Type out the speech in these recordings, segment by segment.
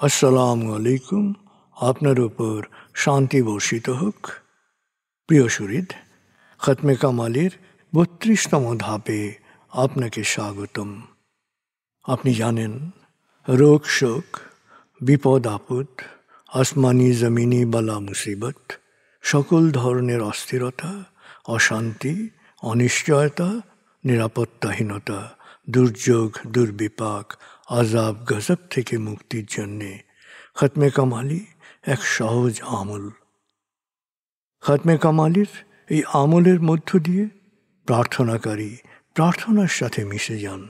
আসসালামু আলাইকুম। আপনার উপর শান্তি বর্ষিত হোক। প্রিয় সুহৃদ, খতমে কামালের ৩২তম ধাপে আপনাকে স্বাগতম। আপনি জানেন, রোগ শোক, বিপদ আপদ, আসমানি জমিনি বালা মুসিবত, সকল ধরনের অস্থিরতা, অশান্তি, অনিশ্চয়তা, নিরাপত্তাহীনতা, দুর্যোগ, দুর্বিপাক, আজাব গজব থেকে মুক্তির জন্যে খতমে কামালি এক সহজ আমল। খতমে কামালির এই আমলের মধ্য দিয়ে প্রার্থনাকারী প্রার্থনার সাথে মিশে যান।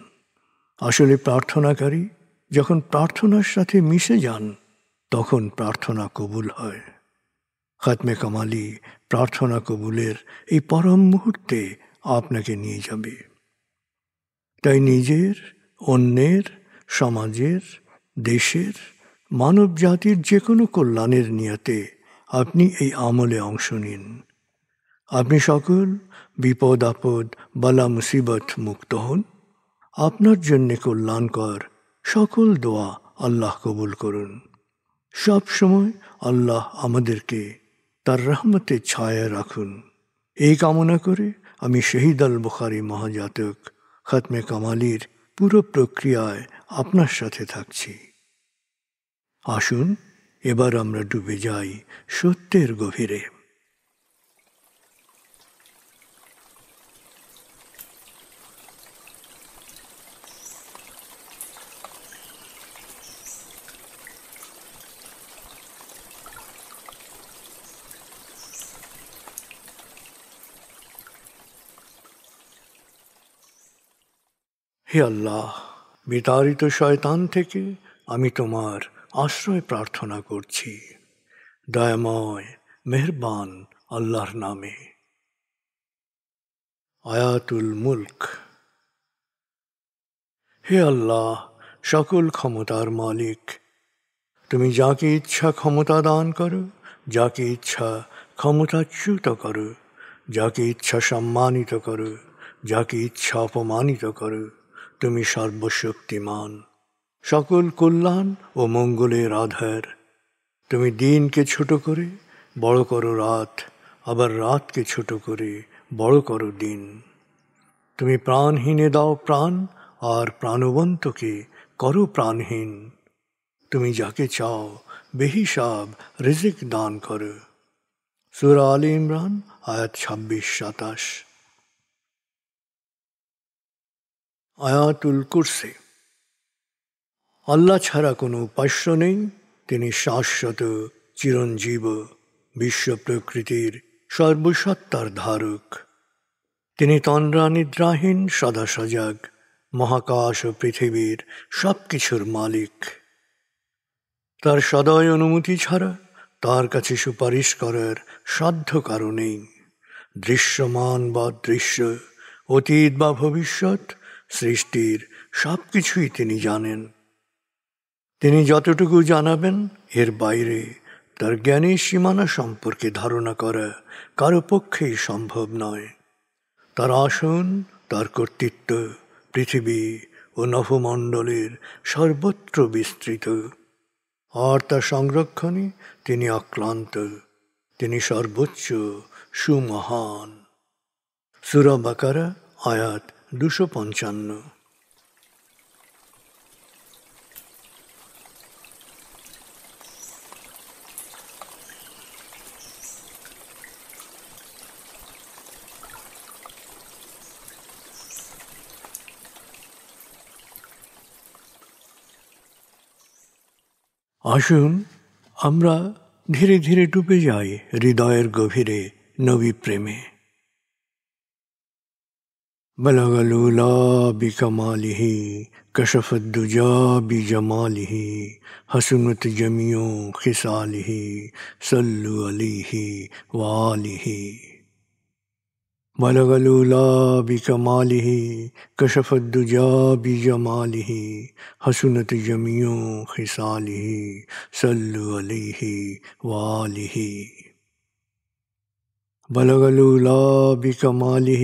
আসলে প্রার্থনাকারী যখন প্রার্থনার সাথে মিশে যান, তখন প্রার্থনা কবুল হয়। খতমে কামালি প্রার্থনা কবুলের এই পরম মুহূর্তে আপনাকে নিয়ে যাবে। তাই নিজের, অন্যের, সমাজের, দেশের, মানব জাতির যে কোনো কল্যাণের নিয়তে আপনি এই আমলে অংশ নিন। আপনি সকল বিপদ আপদ, বালা মুসিবত মুক্ত হন। আপনার জন্যে কল্যাণকর সকল দোয়া আল্লাহ কবুল করুন। সব সময় আল্লাহ আমাদেরকে তার রহমতের ছায়ায় রাখুন। এই কামনা করে আমি শহীদ আল বুখারী মহাজাতক খতমে কামালির পুরো প্রক্রিয়ায় আপনার সাথে থাকছি। আসুন এবার আমরা ডুবে যাই সত্যের গভীরে। হে আল্লাহ, বিতাড়িত শয়তান থেকে আমি তোমার আশ্রয় প্রার্থনা করছি। দয়াময় মেহেরবান আল্লাহর নামে। আয়াতুল মুলক। হে আল্লাহ, সকল ক্ষমতার মালিক, তুমি যাকে ইচ্ছা ক্ষমতা দান করো, যাকে ইচ্ছা ক্ষমতাচ্যুত করো, যাকে ইচ্ছা সম্মানিত করো, যাকে ইচ্ছা অপমানিত করো। তুমি সর্বশক্তিমান, সকল কল্যাণ ও মঙ্গলের আধার। তুমি দিনকে ছোট করে বড় করো রাত, আবার রাতকে ছোট করে বড় করো দিন। তুমি প্রাণহীনে দাও প্রাণ, আর প্রাণবন্তকে করো প্রাণহীন। তুমি যাকে চাও বেহিসাব রিজিক দান করো। সূরা আলে ইমরান আয়াত ২৬-২৭। আয়াতুল কুরসি। আল্লাহ ছাড়া কোনো উপাস্য নেই। তিনি শাশ্বত, চিরঞ্জীব, বিশ্ব প্রকৃতির সর্বসত্তার ধারক। তিনি তন্দ্রা নিদ্রাহীন, সদা সজাগ, মহাকাশ ও পৃথিবীর সব কিছুর মালিক। তার সদয় অনুমতি ছাড়া তার কাছে সুপারিশ করার সাধ্য কারো নেই। দৃশ্যমান বা দৃশ্য, অতীত বা ভবিষ্যৎ, সৃষ্টির সব কিছুই তিনি জানেন। তিনি যতটুকু জানাবেন, এর বাইরে তার জ্ঞানের সীমানা সম্পর্কে ধারণা করা কারো পক্ষেই সম্ভব নয়। তার আসন, তার কর্তৃত্ব পৃথিবী ও নভমণ্ডলের সর্বত্র বিস্তৃত, আর তার সংরক্ষণে তিনি অক্লান্ত। তিনি সর্বোচ্চ, সুমহান। সূরা বাকারা আয়াত ২৫৫। আসুন আমরা ধীরে ধীরে ডুবে যাই হৃদয়ের গভীরে নবী প্রেমে। বলগল উলা বিকমালিহি, কশফত দুজা বিজমালিহি, হসনত জমিও খিসালিহি, সল্লু আলিহি ওয়ালিহি। بلغ العلا بكماله كشف الدجى بجماله حسنت جميع خصاله صلوا عليه وآله بلغ العلا بكماله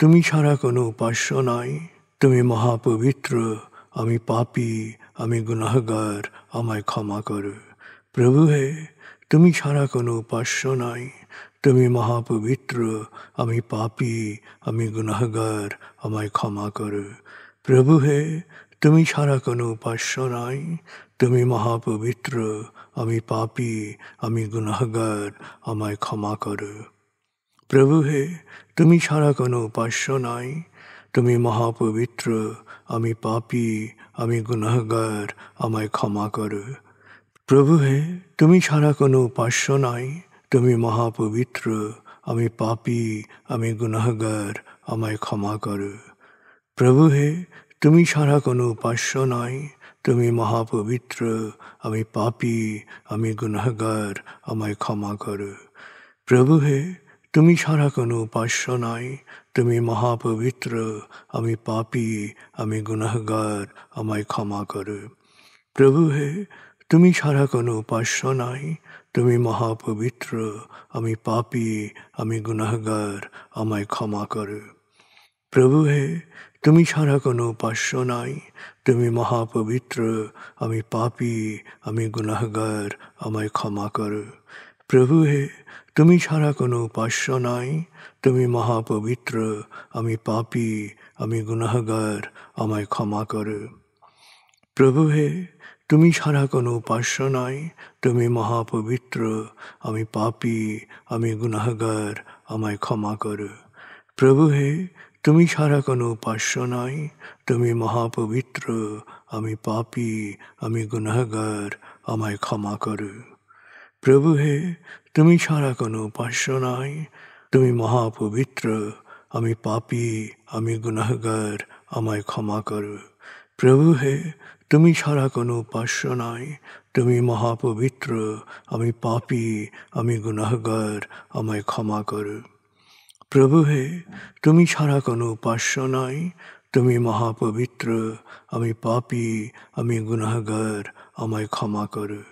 তুমি ছাড়া কোনো উপাস্য নাই। তুমি মহাপবিত্র, আমি পাপী, আমি গুনাহগার, আমায় ক্ষমা করো। প্রভু হে, তুমি ছাড়া কোনো উপাস্য নাই। তুমি মহাপবিত্র, আমি পাপী, আমি গুনাহগার, আমায় ক্ষমা করো। প্রভু হে, তুমি ছাড়া কোনো উপাস্য নাই। তুমি মহাপবিত্র, আমি পাপী, আমি গুনাহগার, আমায় ক্ষমা করো। প্রভু হে, তুমি ছাড়া কোনো উপাস্য নাই। তুমি মহাপবিত্র, আমি পাপী, আমি গুনাহগার, আমায় ক্ষমা করো। প্রভু হে, তুমি ছাড়া কোনো উপাস্য নাই। তুমি মহাপবিত্র, আমি পাপী, আমি গুনাহগার, আমায় ক্ষমা করো। প্রভু হে, তুমি ছাড়া কোনো উপাস্য নাই। তুমি মহাপবিত্র, আমি পাপী, আমি গুনাহগার, আমায় ক্ষমা করো। প্রভু হে, তুমি ছাড়া কোনো উপাস্য নাই। তুমি মহাপবিত্র, আমি পাপী, আমি গুনাহগার, আমায় ক্ষমা করো। প্রভু হে, তুমি ছাড়া কোনো উপাস্য নাই। তুমি মহাপবিত্র, আমি পাপী, আমি গুনাহগার, আমায় ক্ষমা করো। প্রভু হে, তুমি ছাড়া কোনো উপাস্য নাই। তুমি মহাপবিত্র, আমি পাপী, আমি গুনাহগার, আমায় ক্ষমা করো। প্রভু হে, তুমি ছাড়া কোনো উপাস্য নাই। তুমি মহাপবিত্র, আমি পাপী, আমি গুনাহগার, আমায় ক্ষমা করো। প্রভু হে, তুমি ছাড়া কোনো উপাস্য নাই। তুমি মহাপবিত্র, আমি পাপী, আমি গুনাহগার, আমায় ক্ষমা করো। প্রভু হে, তুমি ছাড়া কোনো উপাস্য নাই। তুমি মহাপবিত্র, আমি পাপী, আমি গুনাহগার, আমায় ক্ষমা করো। প্রভু হে, তুমি ছাড়া কোনো উপাস্য নাই। তুমি মহাপবিত্র, আমি পাপী, আমি গুনাহগার, আমায় ক্ষমা করো। প্রভু হে, তুমি ছাড়া কোনো উপাস্য নাই। তুমি মহাপবিত্র, আমি পাপী, আমি গুনাহগার, আমায় ক্ষমা করো। প্রভু হে, তুমি ছাড়া কোনো উপাস্য নাই। তুমি মহাপবিত্র, আমি পাপী, আমি গুনাহগার, আমায় ক্ষমা করো।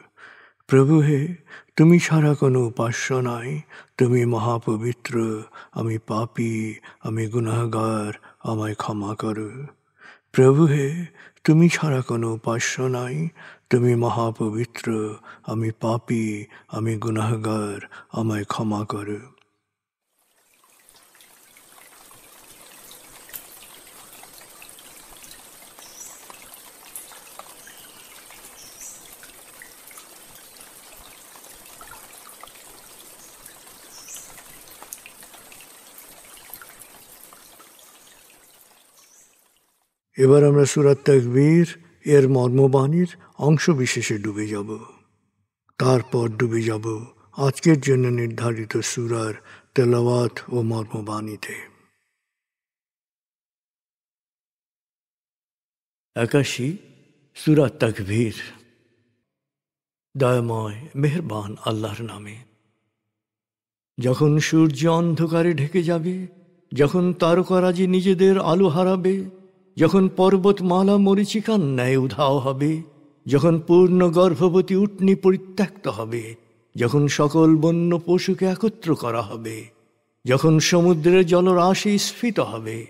প্রভু হে, তুমি ছাড়া কোনো উপাস্য নাই। তুমি মহাপবিত্র, আমি পাপী, আমি গুনাহগার, আমায় ক্ষমা করো। প্রভু হে, তুমি ছাড়া কোনো উপাস্য নাই। তুমি মহাপবিত্র, আমি পাপী, আমি গুনাহগার, আমায় ক্ষমা করো। এবার আমরা সূরা তাকবীর এর মর্মবাণীর অংশ বিশেষে ডুবে যাব। তারপর ডুবে যাব আজকের জন্য নির্ধারিত সূরার তেলাওয়াত ও মর্মবাণীতে। 81 সূরা তাকবীর। দয়াময় মেহেরবান আল্লাহর নামে। যখন সূর্য অন্ধকারে ঢেকে যাবে, যখন তারকারাজি নিজেদের আলো হারাবে, যখন পর্বতমালা মরীচিকার ন্যায় উধাও হবে, যখন পূর্ণ গর্ভবতী উটনী পরিত্যক্ত হবে, যখন সকল বন্য পশুকে একত্র করা হবে, যখন সমুদ্রের জলরাশি স্ফীত হবে,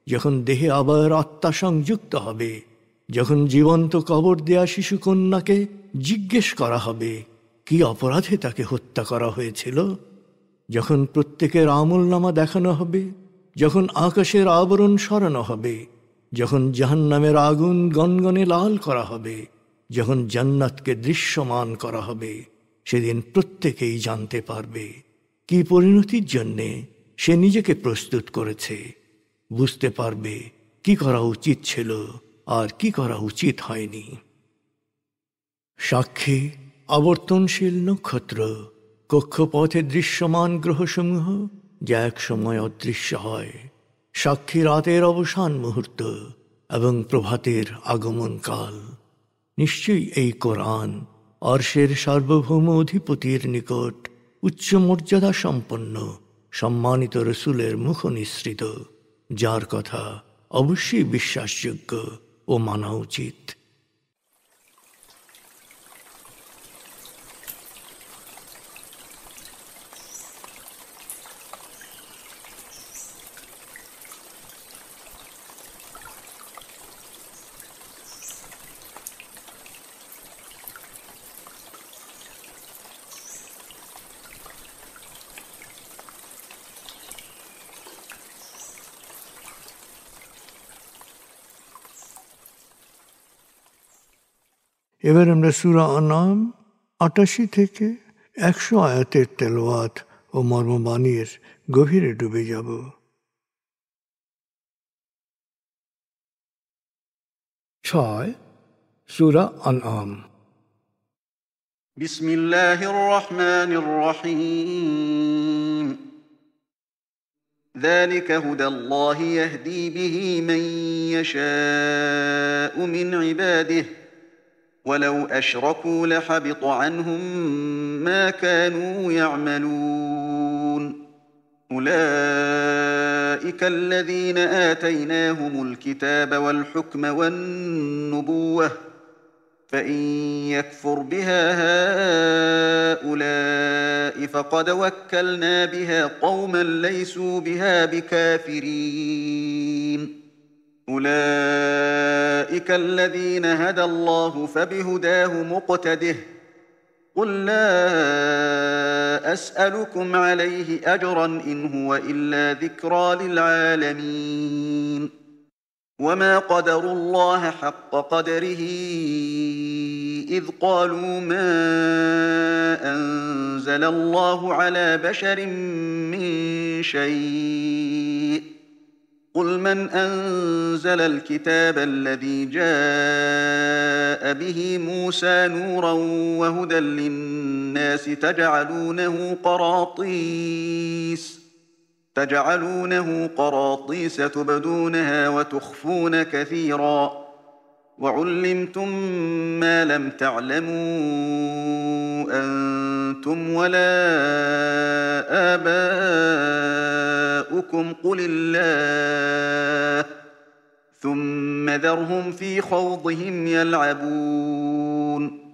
যখন দেহে আবার আত্মা সংযুক্ত হবে, যখন জীবন্ত কবর দেয়া শিশুকন্যাকে জিজ্ঞেস করা হবে কি অপরাধে তাকে হত্যা করা হয়েছিল, যখন প্রত্যেকের আমলনামা দেখানো হবে, যখন আকাশের আবরণ সরানো হবে, যখন জাহান্নামের আগুন গনগনে লাল করা হবে, যখন জান্নাতকে দৃশ্যমান করা হবে, সেদিন প্রত্যেকেই জানতে পারবে কি পরিণতির জন্যে সে নিজেকে প্রস্তুত করেছে, বুঝতে পারবে কি করা উচিত ছিল আর কি করা উচিত হয়নি। সাক্ষী আবর্তনশীল নক্ষত্র, কক্ষপথে দৃশ্যমান গ্রহসমূহ যা এক সময় অদৃশ্য হয়, সাক্ষী রাতের অবসান মুহূর্ত এবং প্রভাতের আগমন কাল। নিশ্চয়ই এই কোরআন আরশের সার্বভৌম অধিপতির নিকট উচ্চ মর্যাদা সম্পন্ন সম্মানিত রসুলের মুখ নিঃসৃত, যার কথা অবশ্যই বিশ্বাসযোগ্য ও মানা উচিত। এবার আমরা সূরা আনআম ৮৮ থেকে ১০০ আয়াতের তেলাওয়াত ও মর্মবাণীর গভীরে ডুবে যাব। ৬ সূরা আনআম। বিসমিল্লাহির রহমানির রহিম। ذلك هدى الله يهدي به من يشاء من عباده ولو أشركوا لحبط عنهم ما كانوا يعملون أولئك الذين آتيناهم الكتاب والحكم والنبوة فإن يكفر بها هؤلاء فقد وكلنا بها قوما ليسوا بها بكافرين أولئك الذين هدى الله فبهداه مقتده قل لا أسألكم عليه أجرا إن هو إلا ذكرى للعالمين وما قدروا الله حق قدره إذ قالوا ما أنزل الله على بشر من شيء قل من أنزل الكتاب الذي جاء به موسى نورا وهدى للناس تجعلونه قراطيس تبدونها وتخفون كثيرا وعلمتم ما لم تعلموا أنتم ولا آباؤكم قل الله ثم ذرهم في خوضهم يلعبون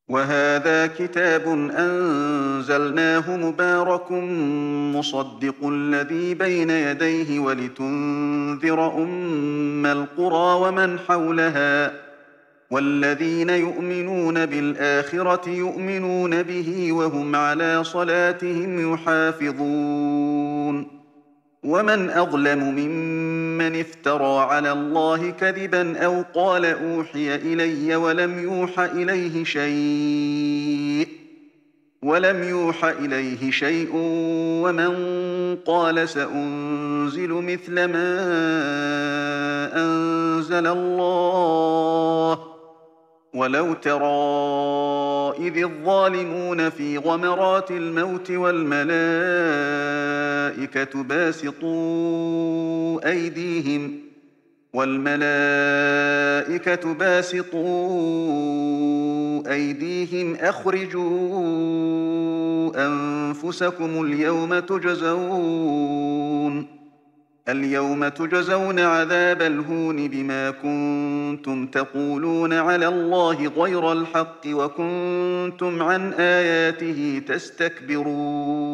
وهذا كتاب أنزلناه مبارك مصدق الذي بين يديه ولتنذر أم القرى ومن حولها والذين يؤمنون بالآخرة يؤمنون به وهم على صلاتهم يحافظون ومن أظلم ممن افترى على الله كذبا أو قال أوحي إلي ولم يوحى إليه شيء ومن قال سأنزل مثل ما أنزل الله ولو ترى إذ الظالمون في غمرات الموت والملائكة باسطوا أيديهم أخرجوا أنفسكم اليوم تجزون عذاب الهون بما كنتم تقولون على الله غير الحق وكنتم عن آياته تستكبرون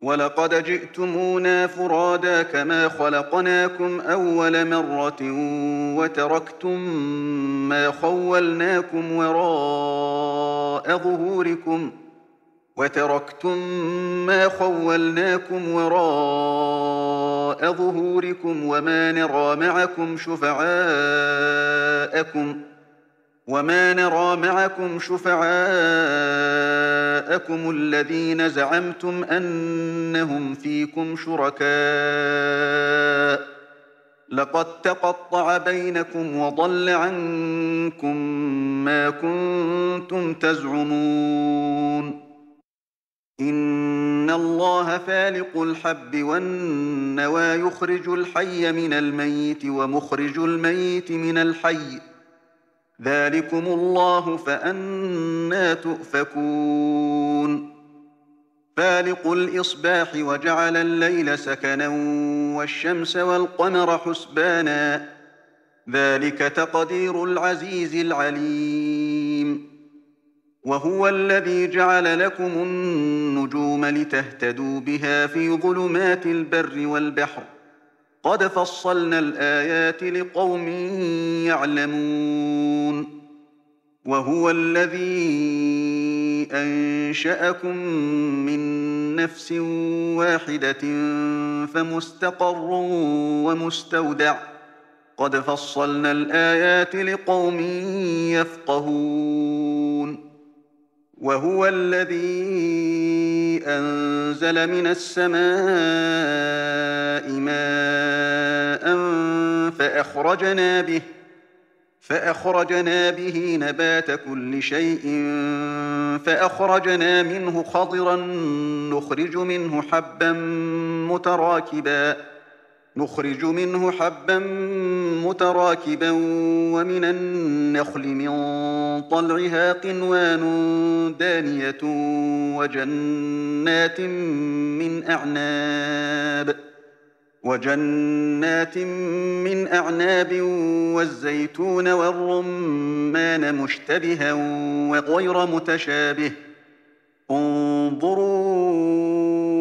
ولقد جئتمونا فرادا كما خلقناكم أول مرة وتركتم ما خولناكم وراء ظهوركم وما نرى معكم شفعاءكم الذين زعمتم أنهم فيكم شركاء لقد تقطع بينكم وضل عنكم ما كنتم تزعمون إن الله فالق الحب والنوى يخرج الحي من الميت ومخرج الميت من الحي ذلكم الله فأنى تؤفكون فالق الإصباح وجعل الليل سكنا والشمس والقمر حسبانا ذلك تقدير العزيز العليم وهو الذي جعل لكم النجوم لتهتدوا بها في ظلمات البر والبحر قد فصلنا الآيات لقوم يعلمون وهو الذي أنشأكم من نفس واحدة فمستقر ومستودع قد فصلنا الآيات لقوم يفقهون وهو الذي أنزل من السماء ماء فأخرجنا به نبات كل شيء فأخرجنا منه خضرا نخرج منه حبا متراكبا ومن النخل من طلعها قنوان دانية وجنات من أعناب والزيتون والرمان مشتبها وغير متشابه انظروا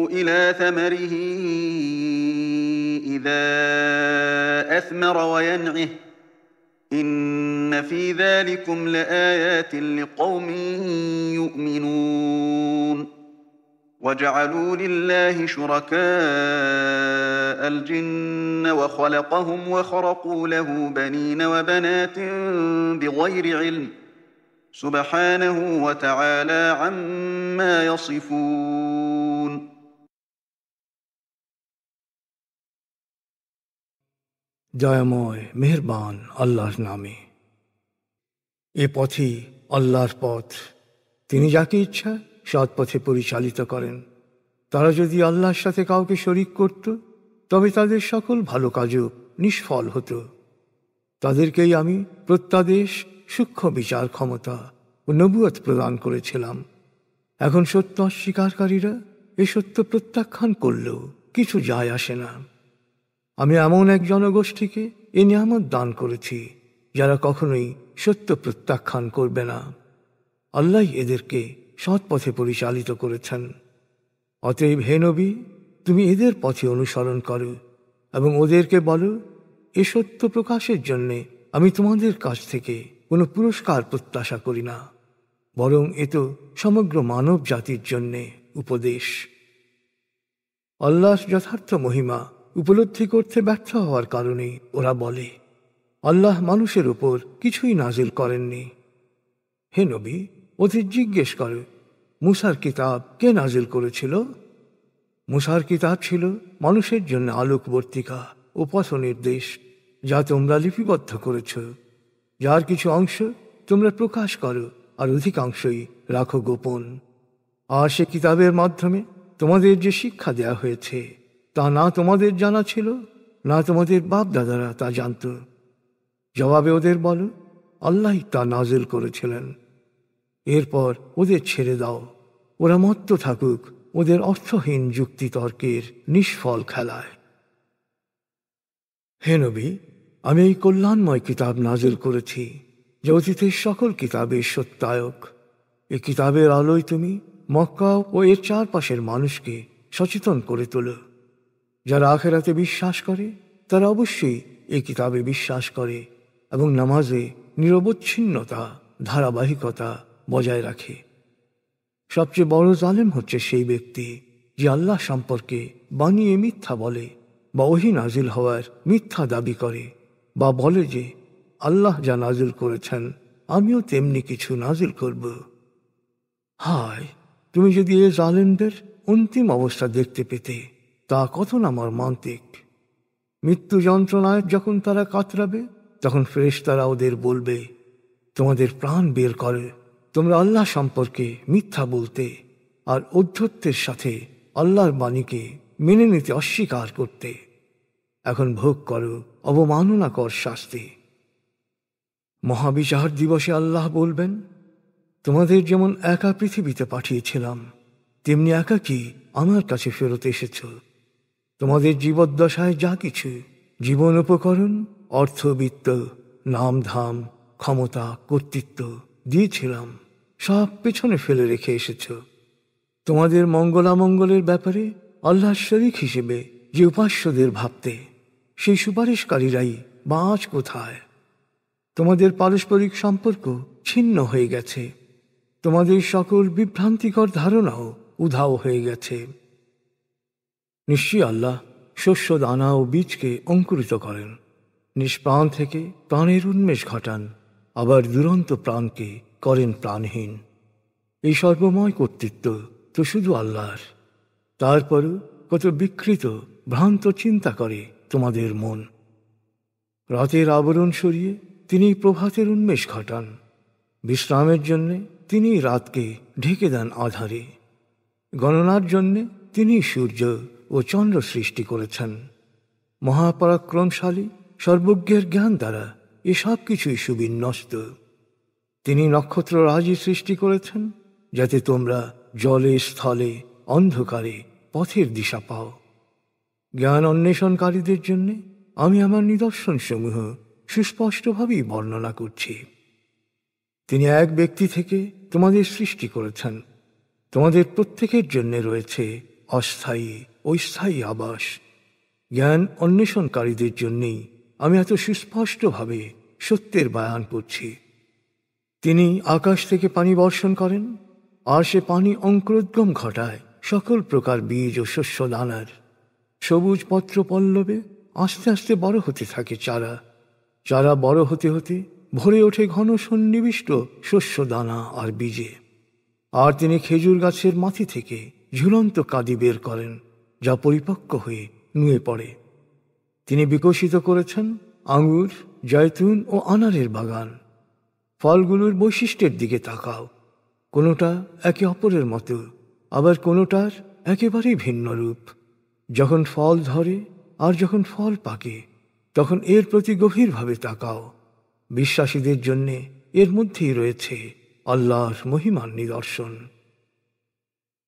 إلى ثمره إذا أثمر وينعه إن في ذلكم لآيات لقوم يؤمنون وجعلوا لله شركاء الجن وخلقهم وخرقوا له بنين وبنات بغير علم سبحانه وتعالى عما يصفون দয়াময় মেহেরবান আল্লাহর নামে। এ পথই আল্লাহর পথ, তিনি যাকে ইচ্ছা সৎ পথে পরিচালিত করেন। তারা যদি আল্লাহর সাথে কাউকে শরিক করত তবে তাদের সকল ভালো কাজও নিষ্ফল হতো। তাদেরকেই আমি প্রত্যাদেশ, সূক্ষ্ম বিচার ক্ষমতা ও নবুয়ত প্রদান করেছিলাম। এখন সত্য অস্বীকারীরা এ সত্য প্রত্যাখ্যান করলেও কিছু যায় আসে না। আমি এমন এক জনগোষ্ঠীকে এ নিয়ামত দান করেছি যারা কখনোই সত্য প্রত্যাখ্যান করবে না। আল্লাহ এদেরকে সৎ পথে পরিচালিত করেছেন। অতএব হে নবী, তুমি এদের পথে অনুসরণ করো এবং ওদেরকে বলো, এ সত্য প্রকাশের জন্যে আমি তোমাদের কাছ থেকে কোনো পুরস্কার প্রত্যাশা করি না, বরং এ তো সমগ্র মানব জাতির জন্যে উপদেশ। আল্লাহর যথার্থ মহিমা উপলব্ধি করতে ব্যর্থ হওয়ার কারণে ওরা বলে, আল্লাহ মানুষের উপর কিছুই নাজিল করেননি। হে নবী, ওদের জিজ্ঞেস করো, মুসার কিতাব কে নাজিল করেছিল? মুসার কিতাব ছিল মানুষের জন্য আলোকবর্তিকা ও পথ নির্দেশ, যা তোমরা লিপিবদ্ধ করেছ, যার কিছু অংশ তোমরা প্রকাশ করো আর অধিকাংশই রাখো গোপন। আর সে কিতাবের মাধ্যমে তোমাদের যে শিক্ষা দেয়া হয়েছে তা না তোমাদের জানা ছিল, না তোমাদের বাপ দাদারা তা জানত। জবাবে ওদের বলো, আল্লাহ তা নাজিল করেছিলেন। এরপর ওদের ছেড়ে দাও, ওরা মত্ত থাকুক ওদের অর্থহীন যুক্তিতর্কের নিষ্ফল খেলায়। হে নবী, আমি এই কল্যাণময় কিতাব নাজিল করেছি যা অতীতের সকল কিতাবের সত্যায়ক। এই কিতাবের আলোয় তুমি মক্কা ও এর চারপাশের মানুষকে সচেতন করে তোলো। যারা আখেরাতে বিশ্বাস করে তারা অবশ্যই এই কিতাবে বিশ্বাস করে এবং নামাজে নিরবচ্ছিন্নতা, ধারাবাহিকতা বজায় রাখে। সবচেয়ে বড় জালেম হচ্ছে সেই ব্যক্তি যে আল্লাহ সম্পর্কে বানিয়ে মিথ্যা বলে বা ওহী নাজিল হওয়ার মিথ্যা দাবি করে, বা বলে যে আল্লাহ যা নাজিল করেছেন আমিও তেমনি কিছু নাজিল করব। হায়, তুমি যদি এ জালেমদের অন্তিম অবস্থা দেখতে পেতে, তা কত না মর্মান্তিক। মৃত্যু যন্ত্রণায় যখন তারা কাতরাবে তখন ফেরেশতারা ওদের বলবে, তোমাদের প্রাণ বের করে, তোমরা আল্লাহ সম্পর্কে মিথ্যা বলতে আর ঔদ্ধত্যের সাথে আল্লাহর বাণীকে মেনে নিতে অস্বীকার করতে। এখন ভোগ করো অবমাননাকর শাস্তি। মহাবিচার দিবসে আল্লাহ বলবেন, তোমাদের যেমন একা পৃথিবীতে পাঠিয়েছিলাম তেমনি একাকী আমার কাছে ফেরত এসেছ। তোমাদের জীবদ্দশায় যা কিছু জীবন উপকরণ, অর্থবিত্ত, নামধাম, ক্ষমতা, কর্তৃত্ব দিয়েছিলাম সব পেছনে ফেলে রেখে এসেছ। তোমাদের মঙ্গলামঙ্গলের ব্যাপারে আল্লাহর শরীক হিসেবে যে উপাস্যদের ভাবতে, সেই সুপারিশকারীরাই বা আজ কোথায়? তোমাদের পারস্পরিক সম্পর্ক ছিন্ন হয়ে গেছে, তোমাদের সকল বিভ্রান্তিকর ধারণাও উধাও হয়ে গেছে। নিশ্চয়ই আল্লাহ শস্য দানা ও বীজকে অঙ্কুরিত করেন, নিষ্প্রাণ থেকে প্রাণের উন্মেষ ঘটান, আবার দুরন্ত প্রাণকে করেন প্রাণহীন। এই সর্বময় কর্তৃত্ব তো শুধু আল্লাহর। তারপরও কত বিকৃত ভ্রান্ত চিন্তা করে তোমাদের মন। রাতের আবরণ সরিয়ে তিনি প্রভাতের উন্মেষ ঘটান। বিশ্রামের জন্যে তিনি রাতকে ঢেকে দেন আধারে। গণনার জন্যে তিনি সূর্য ও চন্দ্র সৃষ্টি করেছেন। মহাপরাক্রমশালী সর্বজ্ঞের জ্ঞান দ্বারা এসব কিছুই সুবিন্যস্ত। তিনি নক্ষত্র রাজি সৃষ্টি করেছেন যাতে তোমরা জলে স্থলে অন্ধকারে পথের দিশা পাও। জ্ঞান অন্বেষণকারীদের জন্য আমি আমার নিদর্শনসমূহ সুস্পষ্টভাবেই বর্ণনা করছি। তিনি এক ব্যক্তি থেকে তোমাদের সৃষ্টি করেছেন। তোমাদের প্রত্যেকের জন্য রয়েছে অস্থায়ী ও স্থায়ী আবাস। জ্ঞান অন্বেষণকারীদের জন্যেই আমি এত সুস্পষ্টভাবে সত্যের বয়ান করছি। তিনি আকাশ থেকে পানি বর্ষণ করেন, আর সে পানি অঙ্কুরোদ্গম ঘটায় সকল প্রকার বীজ ও শস্য দানার। সবুজ পত্র পল্লবে আস্তে আস্তে বড় হতে থাকে চারা। চারা বড় হতে হতে ভরে ওঠে ঘন সন্নিবিষ্ট শস্য দানা আর বীজে। আর তিনি খেজুর গাছের মাথি থেকে ঝুলন্ত কাঁদি বের করেন, যা পরিপক্ক হয়ে নুয়ে পড়ে। তিনি বিকশিত করেছেন আঙুর, জয়তুন ও আনারের বাগান। ফলগুলোর বৈশিষ্ট্যের দিকে তাকাও। কোনোটা একে অপরের মতো, আবার কোনোটার একেবারেই ভিন্ন রূপ। যখন ফল ধরে আর যখন ফল পাকে, তখন এর প্রতি গভীরভাবে তাকাও। বিশ্বাসীদের জন্যে এর মধ্যেই রয়েছে আল্লাহর মহিমার নিদর্শন।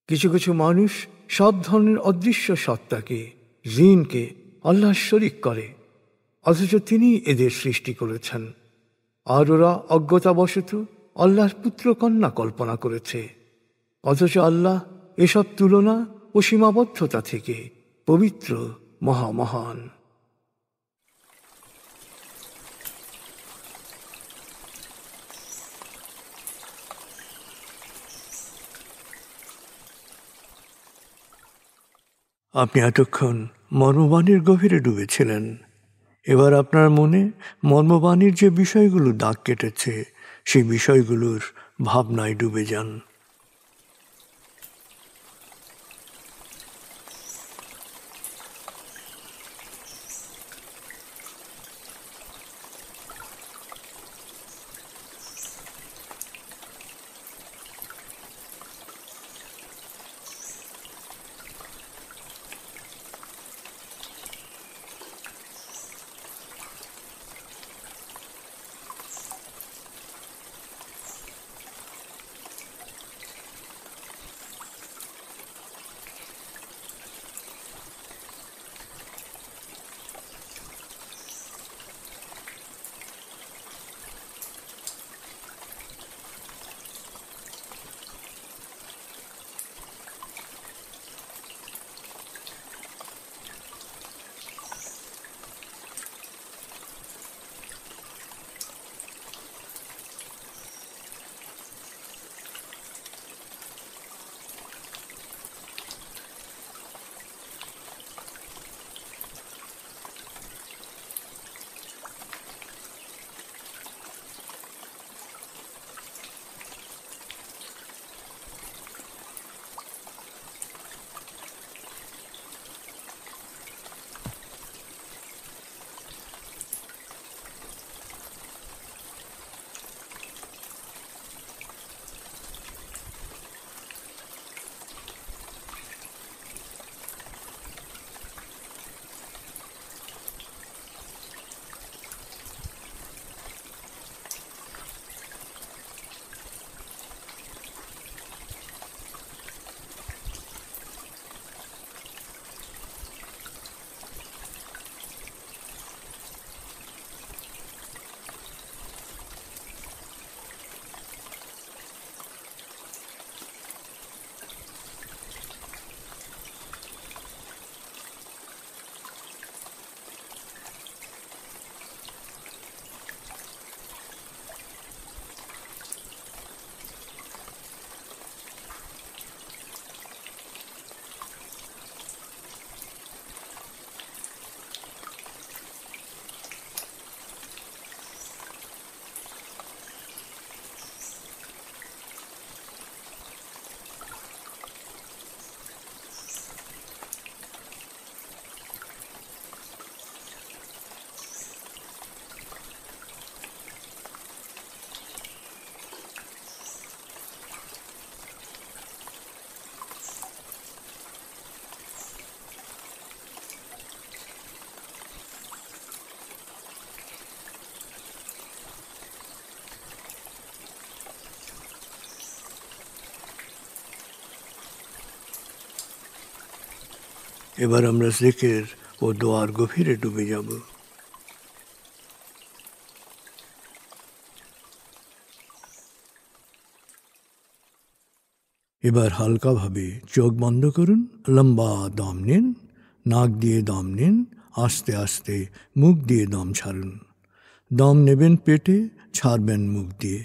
কিছু কিছু মানুষ সব ধরনের অদৃশ্য সত্তাকে, জিনকে আল্লাহর শরীক করে, অথচ তিনি এদের সৃষ্টি করেছেন। আর ওরা অজ্ঞতাবশত আল্লাহর পুত্র কন্যা কল্পনা করেছে। অথচ আল্লাহ এসব তুলনা ও সীমাবদ্ধতা থেকে পবিত্র, মহামহান। আপনি এতক্ষণ মর্মবাণীর গভীরে ডুবেছিলেন। এবার আপনার মনে মর্মবাণীর যে বিষয়গুলো দাগ কেটেছে, সেই বিষয়গুলোর ভাবনায় ডুবে যান। এবার আমরা জিকির ও দোয়ার গভীরে ডুবে যাব। এবার হালকাভাবে চোখ বন্ধ করুন, লম্বা দম নিন, নাক দিয়ে দম নিন, আস্তে আস্তে মুখ দিয়ে দম ছাড়ুন। দম নেবেন পেটে, ছাড়বেন মুখ দিয়ে।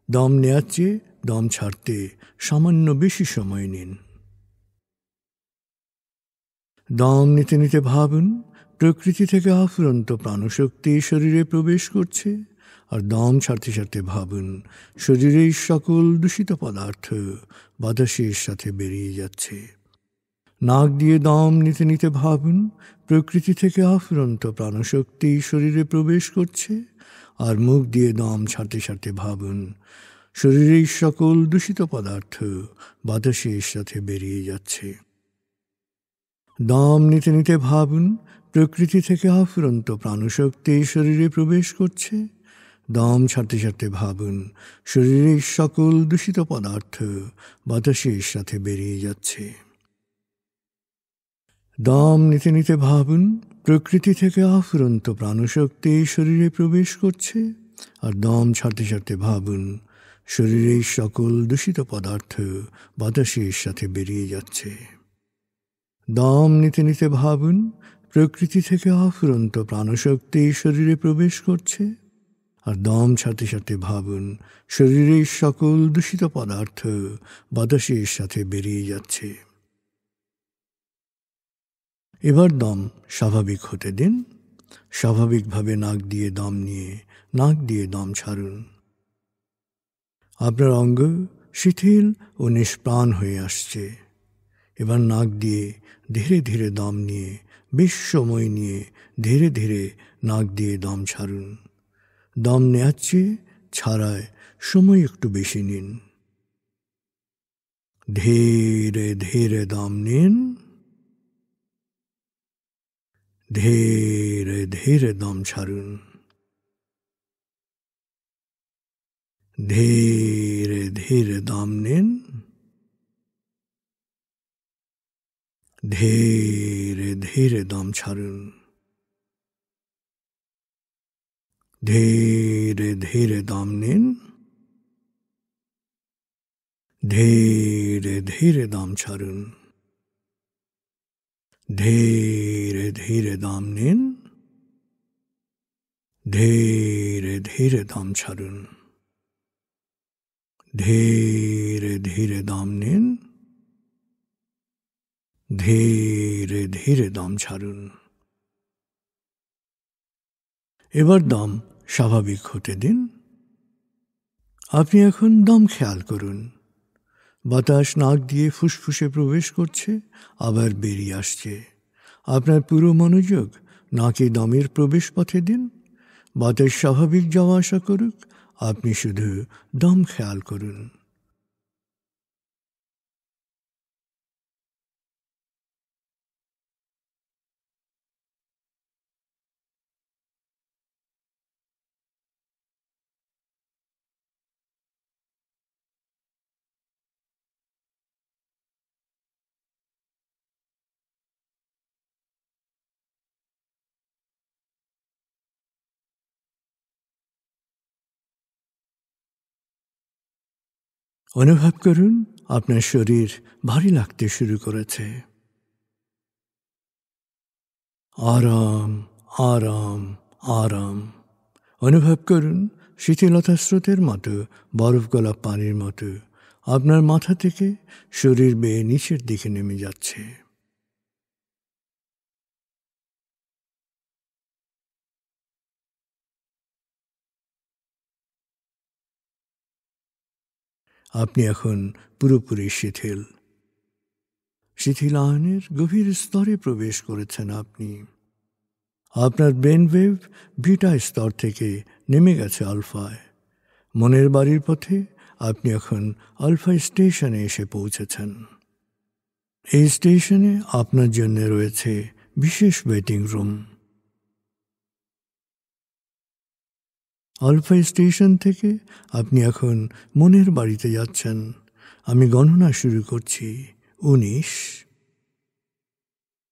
দম নেওয়ার চেয়ে দম ছাড়তে সামান্য বেশি সময় নিন। দম নিতে নিতে ভাবুন প্রকৃতি থেকে আফুরন্ত প্রাণশক্তি শরীরে প্রবেশ করছে, আর দম ছাড়তে ছাড়তে ভাবুন শরীরের সকল দূষিত পদার্থ বাতাসের সাথে বেরিয়ে যাচ্ছে। নাক দিয়ে দম নিতে নিতে ভাবুন প্রকৃতি থেকে আফুরন্ত প্রাণশক্তি শরীরে প্রবেশ করছে, আর মুখ দিয়ে দম ছাড়তে ছাড়তে ভাবুন শরীরের সকল দূষিত পদার্থ বাতাসের সাথে বেরিয়ে যাচ্ছে। দম নিতে নিতে ভাবুন প্রকৃতি থেকে আফুরন্ত প্রাণশক্তি শরীরে প্রবেশ করছে। দম ছাড়তে ছাড়তে ভাবুন শরীরের সকল দূষিত পদার্থ বাতাসের সাথে বেরিয়ে যাচ্ছে। দম নিতে নিতে ভাবুন প্রকৃতি থেকে আফুরন্ত প্রাণশক্তি শরীরে প্রবেশ করছে, আর দম ছাড়তে ছাড়তে ভাবুন শরীরের সকল দূষিত পদার্থ বাতাসের সাথে বেরিয়ে যাচ্ছে। দম নিতে নিতে ভাবুন প্রকৃতি থেকে আফুরন্ত প্রাণশক্তি শরীরে প্রবেশ করছে, আর দম ছাড়তে ছাড়তে ভাবুন শরীরের সকল দূষিত পদার্থ বাতাসের সাথে বেরিয়ে যাচ্ছে। এবার দম স্বাভাবিক হতে দিন। স্বাভাবিকভাবে নাক দিয়ে দম নিয়ে নাক দিয়ে দম ছাড়ুন। আপনার অঙ্গ শিথিল ও নিষ্প্রাণ হয়ে আসছে। এবার নাক দিয়ে ধীরে ধীরে দম নিয়ে বেশ সময় নিয়ে ধীরে ধীরে নাক দিয়ে দম ছাড়ুন। দম নেওয়ার চেয়ে ছাড়ায় সময় একটু বেশি নিন। ধীরে ধীরে দম নিন, ধীরে ধীরে দম ছাড়ুন। ধীরে ধীরে দম নিন, ধীরে ধীরে দম ছাড়ুন। ধীরে ধীরে দম নিন, ধীরে ধীরে দম ছাড়ুন। ধীরে ধীরে দম নিন, ধীরে ধীরে দম ছাড়ুন। ধীরে ধীরে দম নিন, ধীরে ধীরে দম ছাড়ুন। এবার দম স্বাভাবিক হতে দিন। আপনি এখন দম খেয়াল করুন। বাতাস নাক দিয়ে ফুসফুসে প্রবেশ করছে, আবার বেরিয়ে আসছে। আপনার পুরো মনোযোগ নাকে দমের প্রবেশ পথে দিন। বাতাস স্বাভাবিক যাওয়া আসা করুক, আপনি শুধু দম খেয়াল করুন। অনুভব করুন আপনার শরীর ভারী লাগতে শুরু করেছে। আরাম আরাম আরাম অনুভব করুন শীতলতা স্রোতের মতো, বরফ গলা পানির মতো আপনার মাথা থেকে শরীর বেয়ে নিচের দিকে নেমে যাচ্ছে। আপনি এখন পুরোপুরি শিথিল। শিথিলায়নের গভীর স্তরে প্রবেশ করেছেন আপনি। আপনার ব্রেন ওয়েভ বিটা স্তর থেকে নেমে গেছে আলফায়। মনের বাড়ির পথে আপনি এখন আলফা স্টেশনে এসে পৌঁছেছেন। এই স্টেশনে আপনার জন্য রয়েছে বিশেষ ওয়েটিং রুম। আলফা স্টেশন থেকে আপনি এখন মনের বাড়িতে যাচ্ছেন। আমি গণনা শুরু করছি। 19,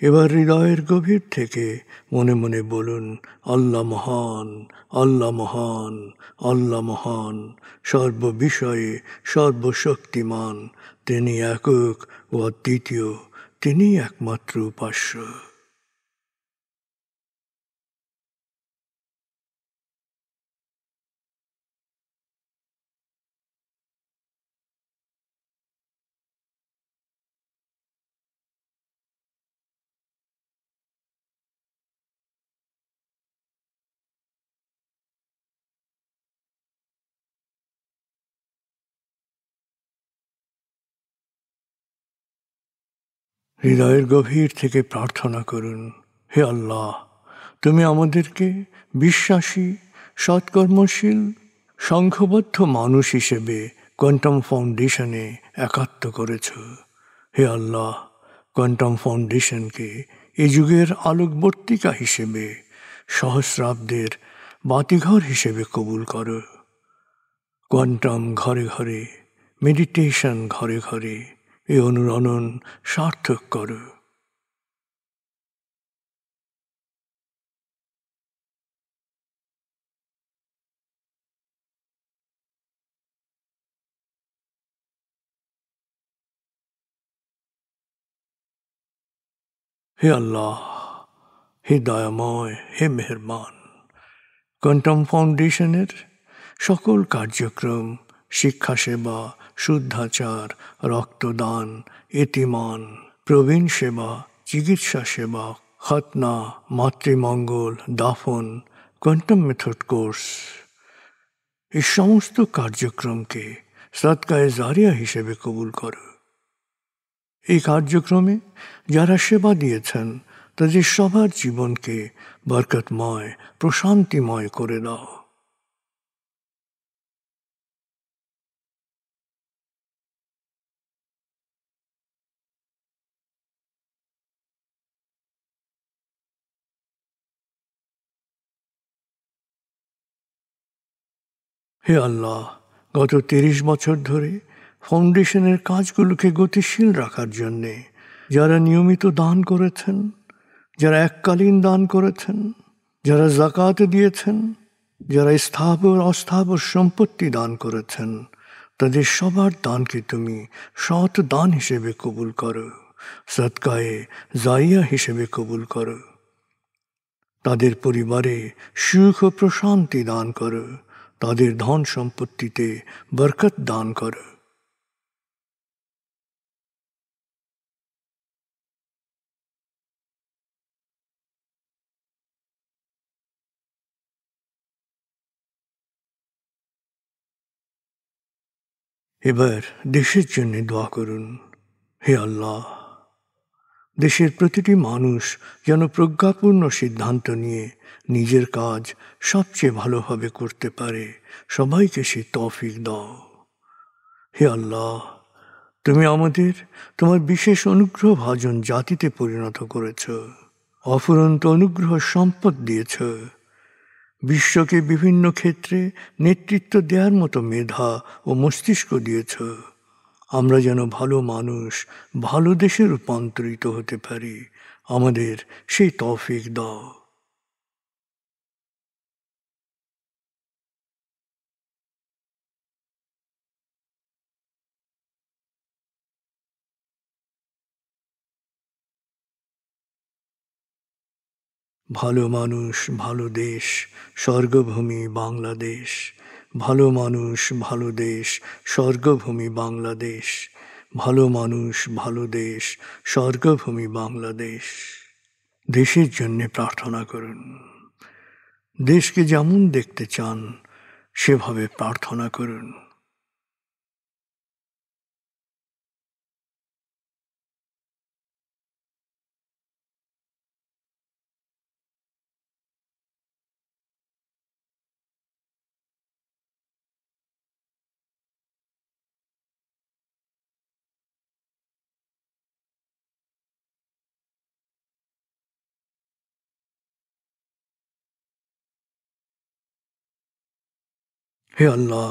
এবার হৃদয়ের গভীর থেকে মনে মনে বলুন, আল্লাহ মহান, আল্লাহ মহান, আল্লাহ মহান, সর্ববিষয়ে সর্বশক্তিমান। তিনি একক ও অদ্বিতীয়, তিনি একমাত্র উপাস্য। হৃদয়ের গভীর থেকে প্রার্থনা করুন, হে আল্লাহ, তুমি আমাদেরকে বিশ্বাসী, সৎকর্মশীল, সংঘবদ্ধ মানুষ হিসেবে কোয়ান্টাম ফাউন্ডেশনে একাত্ম করেছ। হে আল্লাহ, কোয়ান্টাম ফাউন্ডেশনকে এ যুগের আলোকবর্তিকা হিসেবে, সহস্রাব্দের বাতিঘর হিসেবে কবুল করো। কোয়ান্টাম ঘরে ঘরে, মেডিটেশন ঘরে ঘরে, এ অনুরণন সার্থক করো। হে আল্লাহ, হে দয়াময়, হে মেহেরবান, কোয়ান্টাম ফাউন্ডেশনের সকল কার্যক্রম, শিক্ষা সেবা, শুদ্ধাচার, রক্তদান, এতিমান, প্রবীণ সেবা, চিকিৎসা সেবা, খতনা, মাতৃমঙ্গল, দাফন, কোয়ান্টাম মেথড কোর্স, এই সমস্ত কার্যক্রমকে সদকায়ে জারিয়া হিসেবে কবুল করো। এই কার্যক্রমে যারা সেবা দিয়েছেন তাদের সবার জীবনকে বরকতময়, প্রশান্তিময় করে দাও। হে আল্লাহ, গত ৩০ বছর ধরে ফাউন্ডেশনের কাজগুলোকে গতিশীল রাখার জন্যে যারা নিয়মিত দান করেছেন, যারা এককালীন দান করেছেন, যারা জাকাত দিয়েছেন, যারা স্থাবর অস্থাবর সম্পত্তি দান করেছেন, তাদের সবার দানকে তুমি সৎ দান হিসেবে কবুল করো, সদকায়ে জারিয়া হিসেবে কবুল করো। তাদের পরিবারে সুখ ও প্রশান্তি দান করো, তাদের ধন সম্পত্তিতে বরকত দান করো। এবার দেশের জন্য দোয়া করুন। হে আল্লাহ, দেশের প্রতিটি মানুষ যেন প্রজ্ঞাপূর্ণ সিদ্ধান্ত নিয়ে নিজের কাজ সবচেয়ে ভালোভাবে করতে পারে, সবাইকে সে তৌফিক দাও। হে আল্লাহ, তুমি আমাদের তোমার বিশেষ অনুগ্রহ ভাজন জাতিতে পরিণত করেছ, অফুরন্ত অনুগ্রহ সম্পদ দিয়েছ, বিশ্বকে বিভিন্ন ক্ষেত্রে নেতৃত্ব দেওয়ার মতো মেধা ও মস্তিষ্ক দিয়েছ। আমরা যেন ভালো মানুষ, ভালো দেশে রূপান্তরিত হতে পারি, আমাদের সেই তৌফিক দাও। ভালো মানুষ, ভালো দেশ, স্বর্গভূমি বাংলাদেশ। ভালো মানুষ, ভালো দেশ, স্বর্গভূমি বাংলাদেশ। ভালো মানুষ, ভালো দেশ, স্বর্গভূমি বাংলাদেশ। দেশের জন্য প্রার্থনা করুন। দেশকে যেমন দেখতে চান সেভাবে প্রার্থনা করুন। হে আল্লাহ,